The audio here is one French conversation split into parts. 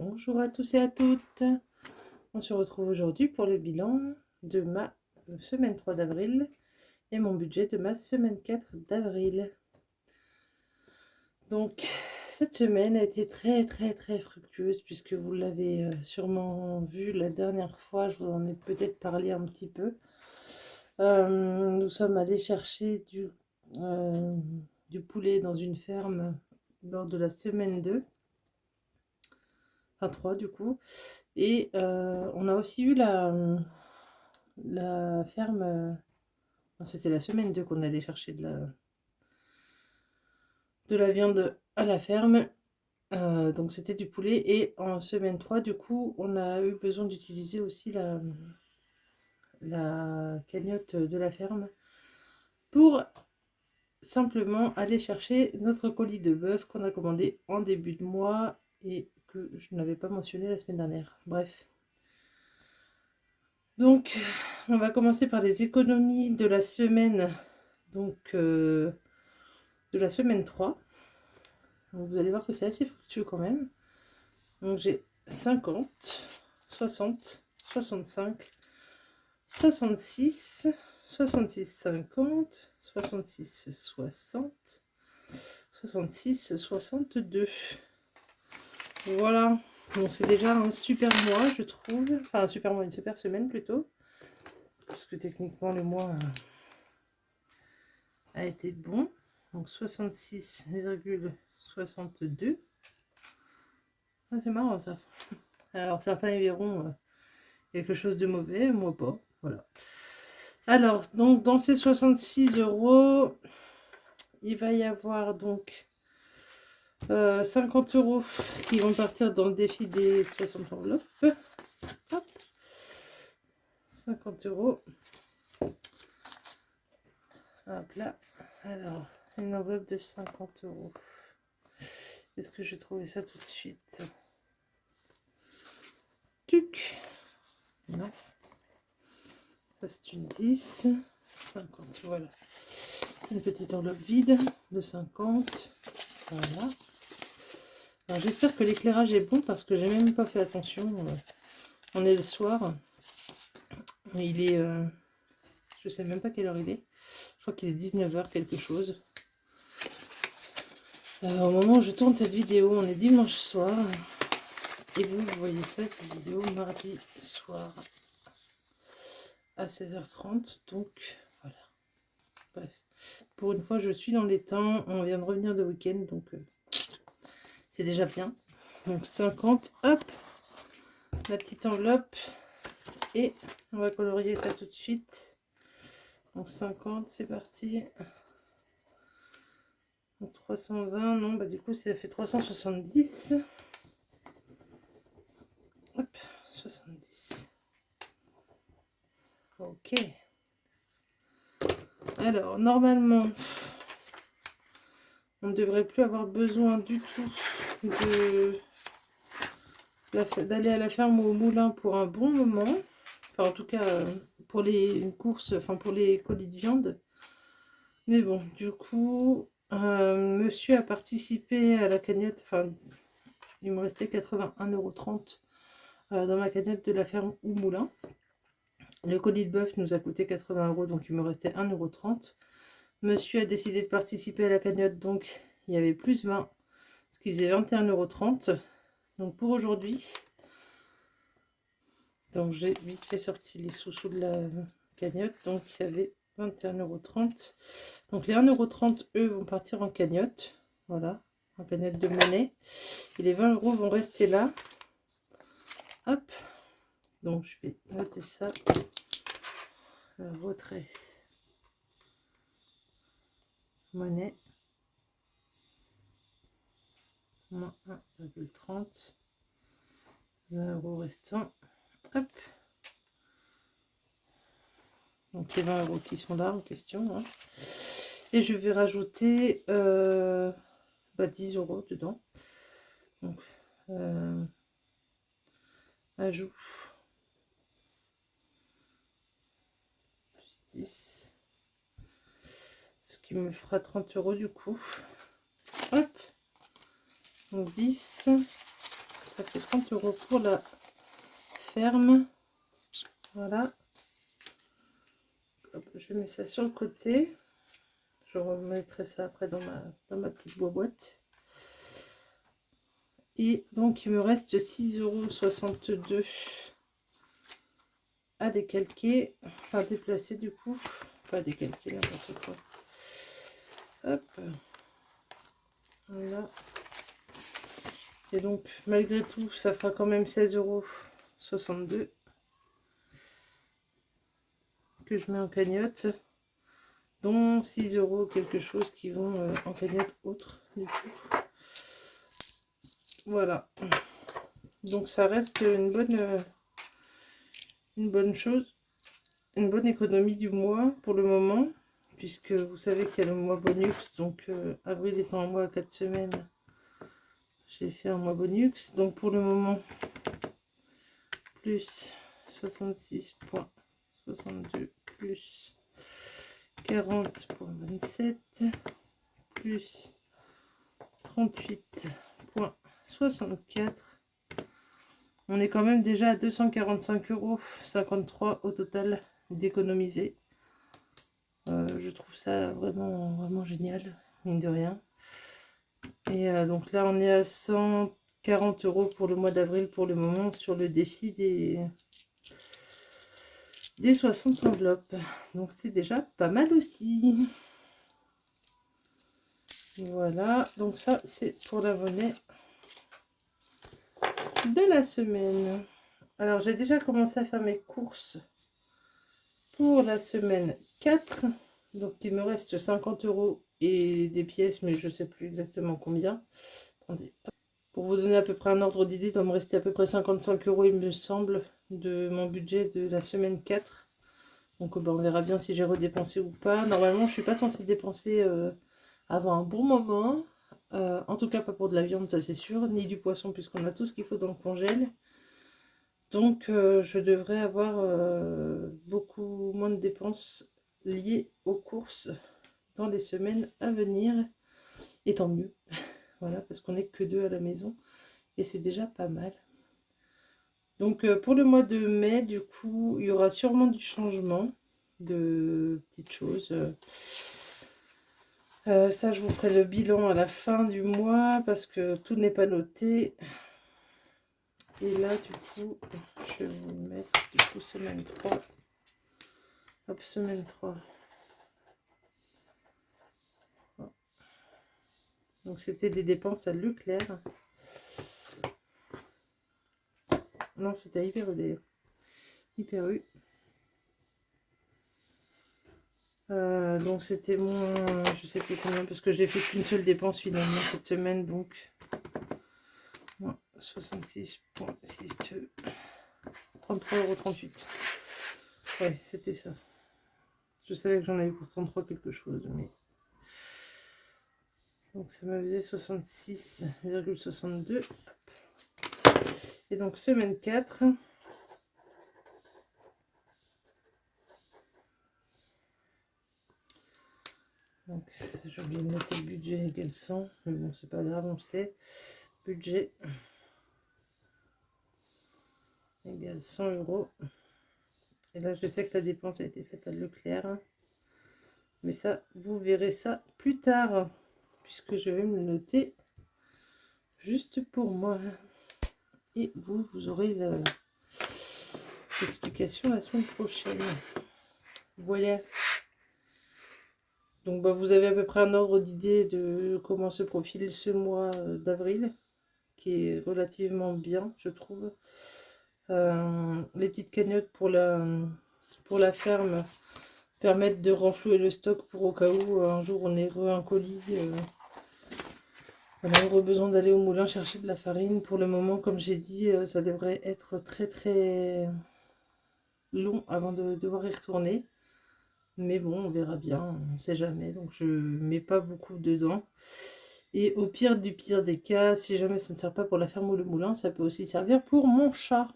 Bonjour à tous et à toutes. On se retrouve aujourd'hui pour le bilan de ma semaine 3 d'avril et mon budget de ma semaine 4 d'avril. Donc cette semaine a été très fructueuse puisque vous l'avez sûrement vu la dernière fois, je vous en ai peut-être parlé un petit peu. Nous sommes allés chercher du poulet dans une ferme lors de la semaine 2. Enfin 3 du coup, et on a aussi eu la ferme, c'était la semaine 2 qu'on allait chercher de la viande à la ferme, donc c'était du poulet, et en semaine 3 du coup on a eu besoin d'utiliser aussi la cagnotte de la ferme pour simplement aller chercher notre colis de bœuf qu'on a commandé en début de mois et que je n'avais pas mentionné la semaine dernière. Bref. Donc, on va commencer par les économies de la semaine, donc de la semaine 3. Donc, vous allez voir que c'est assez fructueux quand même. Donc, j'ai 50, 60, 65, 66, 66, 50, 66, 60, 66, 62. Voilà. Donc, c'est déjà un super mois, je trouve. Enfin, un super mois, une super semaine plutôt. Parce que techniquement, le mois a été bon. Donc 66,62. Ah, c'est marrant ça. Alors certains y verront quelque chose de mauvais, moi pas. Voilà. Alors, donc dans ces 66 €, il va y avoir donc 50 € qui vont partir dans le défi des 60 enveloppes. Hop. 50 €. Hop là. Alors, une enveloppe de 50 €. Est-ce que je vais trouver ça tout de suite? Tuc. Non. Ça c'est une 10. 50, voilà. Une petite enveloppe vide de 50. Voilà. Alors j'espère que l'éclairage est bon parce que j'ai même pas fait attention. On est le soir. Il est... je sais même pas quelle heure il est. Je crois qu'il est 19 h quelque chose. Au moment où je tourne cette vidéo, on est dimanche soir. Et vous voyez ça, cette vidéo mardi soir à 16h30. Donc voilà. Bref. Pour une fois, je suis dans les temps. On vient de revenir de week-end. Donc c'est déjà bien. Donc 50. Hop. La petite enveloppe. Et on va colorier ça tout de suite. Donc 50, c'est parti. Donc 320, non, bah du coup ça fait 370. Hop, 70. Ok. Alors, normalement, on ne devrait plus avoir besoin du tout d'aller à la ferme ou au moulin pour un bon moment. Enfin, en tout cas, pour les courses, enfin pour les colis de viande. Mais bon, du coup, monsieur a participé à la cagnotte. Enfin, il me restait 81,30 € dans ma cagnotte de la ferme ou moulin. Le colis de bœuf nous a coûté 80 €, donc il me restait 1,30 €. Monsieur a décidé de participer à la cagnotte, donc il y avait plus 20, ce qui faisait 21,30 €. Donc pour aujourd'hui, donc j'ai vite fait sortir les sous de la cagnotte, donc il y avait 21,30 €. Donc les 1,30 €, eux, vont partir en cagnotte, voilà, en cagnotte de monnaie. Et les 20 € vont rester là. Hop, donc je vais noter ça. Retrait monnaie, moins 1,30 €, 20 € restants. Hop. Donc les 20 € qui sont là en question. Hein. Et je vais rajouter 10 € dedans. Donc ajout. Plus 10. Ce qui me fera 30 € du coup. Hop. Donc 10. Ça fait 30 € pour la ferme. Voilà. Hop, je mets ça sur le côté. Je remettrai ça après dans ma petite boîte. Et donc, il me reste 6,62 € à décalquer. Enfin, déplacer du coup. Pas décalquer, n'importe quoi. Hop. Voilà. Et donc, malgré tout, ça fera quand même 16,62 € que je mets en cagnotte. Dont 6 € quelque chose qui vont en cagnotte autre, du coup. Voilà. Donc, ça reste une bonne chose. Une bonne économie du mois pour le moment. Puisque vous savez qu'il y a le mois bonus. Donc, avril étant un mois à 4 semaines. J'ai fait un mois bonus. Donc, pour le moment, plus 66,62 plus 40,27 plus 38,64. On est quand même déjà à 245,53 € au total d'économiser. Je trouve ça vraiment, vraiment génial, mine de rien. Et donc là, on est à 140 € pour le mois d'avril pour le moment sur le défi des 60 enveloppes. Donc c'est déjà pas mal aussi. Voilà, donc ça c'est pour la monnaie de la semaine. Alors j'ai déjà commencé à faire mes courses pour la semaine 4. Donc il me reste 50 € et des pièces, mais je sais plus exactement combien. Attendez. Pour vous donner à peu près un ordre d'idée, il doit me rester à peu près 55 € il me semble de mon budget de la semaine 4. Donc on verra bien si j'ai redépensé ou pas. Normalement je suis pas censée dépenser avant un bon moment. En tout cas pas pour de la viande, ça c'est sûr, ni du poisson puisqu'on a tout ce qu'il faut dans le congèle. Donc je devrais avoir beaucoup moins de dépenses liées aux courses dans les semaines à venir. Et tant mieux. Voilà, parce qu'on n'est que deux à la maison. Et c'est déjà pas mal. Donc pour le mois de mai, du coup, il y aura sûrement du changement de petites choses. Ça, je vous ferai le bilan à la fin du mois parce que tout n'est pas noté. Et là, du coup, je vais vous mettre du coup semaine 3. Hop, semaine 3. Donc, c'était des dépenses à Leclerc. Non, c'était à Hyper U d'ailleurs. Hyper U. Donc, c'était moins, je sais plus combien, parce que j'ai fait qu'une seule dépense finalement cette semaine. Donc, 66,62. 33,38 €. Ouais, c'était ça. Je savais que j'en avais pour 33 quelque chose, mais... Donc ça me faisait 66,62. Et donc semaine 4. Donc j'ai oublié de noter le budget égale 100. Mais bon, c'est pas grave, on sait. Budget égale 100 €. Et là, je sais que la dépense a été faite à Leclerc. Mais ça, vous verrez ça plus tard. Puisque je vais me le noter juste pour moi. Et vous aurez l'explication la semaine prochaine. Voilà. Donc bah, vous avez à peu près un ordre d'idée de comment se profile ce mois d'avril, qui est relativement bien, je trouve. Les petites cagnottes pour la ferme permettent de renflouer le stock pour au cas où un jour on ait un colis. On aurait besoin d'aller au moulin chercher de la farine. Pour le moment, comme j'ai dit, ça devrait être très très long avant de devoir y retourner. Mais bon, on verra bien, on ne sait jamais. Donc je mets pas beaucoup dedans. Et au pire du pire des cas, si jamais ça ne sert pas pour la ferme ou le moulin, ça peut aussi servir pour mon chat.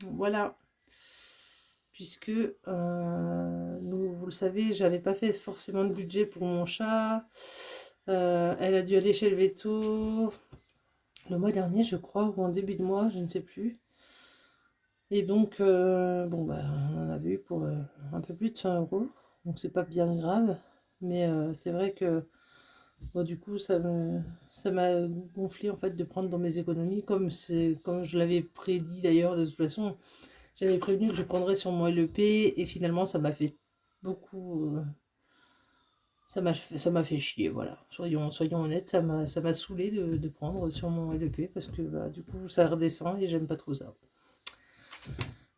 Voilà. Puisque, vous le savez, j'avais pas fait forcément de budget pour mon chat. Elle a dû aller chez le veto. le mois dernier, je crois, ou en début de mois, je ne sais plus. Et donc, bon, bah, on en avait eu pour un peu plus de 100 euros. Donc, c'est pas bien grave. Mais c'est vrai que, bon, du coup, ça m'a gonflé en fait de prendre dans mes économies. Comme je l'avais prédit d'ailleurs, de toute façon, j'avais prévenu que je prendrais sur mon LEP. Et finalement, ça m'a fait beaucoup. Ça m'a fait chier, voilà. Soyons honnêtes, ça m'a saoulé de prendre sur mon LEP parce que bah, du coup, ça redescend et j'aime pas trop ça.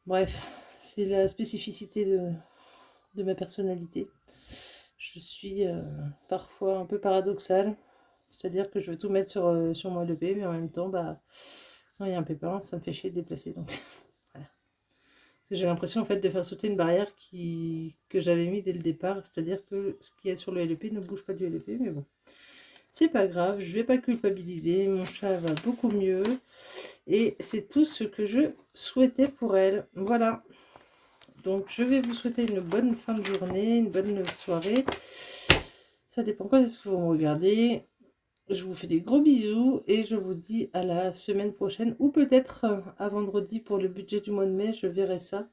Bref, c'est la spécificité de ma personnalité. Je suis parfois un peu paradoxale, c'est-à-dire que je veux tout mettre sur mon LEP, mais en même temps, bah, quand il y a un pépin, ça me fait chier de déplacer. Donc, voilà. J'ai l'impression en fait de faire sauter une barrière que j'avais mis dès le départ, c'est-à-dire que ce qui est sur le LEP ne bouge pas du LEP, mais bon. C'est pas grave, je vais pas culpabiliser, mon chat va beaucoup mieux et c'est tout ce que je souhaitais pour elle. Voilà. Donc je vais vous souhaiter une bonne fin de journée, une bonne soirée. Ça dépend quand est-ce que vous me regardez. Je vous fais des gros bisous et je vous dis à la semaine prochaine ou peut-être à vendredi pour le budget du mois de mai, je verrai ça.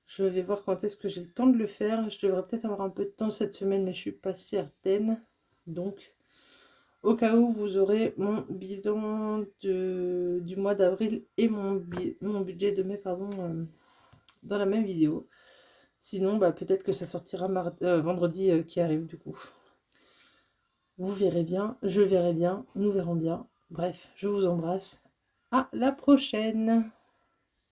Je vais voir quand est-ce que j'ai le temps de le faire. Je devrais peut-être avoir un peu de temps cette semaine, mais je suis pas certaine. Donc, au cas où, vous aurez mon bilan du mois d'avril et mon budget de mai, pardon, dans la même vidéo. Sinon, bah, peut-être que ça sortira vendredi qui arrive du coup. Vous verrez bien, je verrai bien, nous verrons bien. Bref, je vous embrasse. À la prochaine!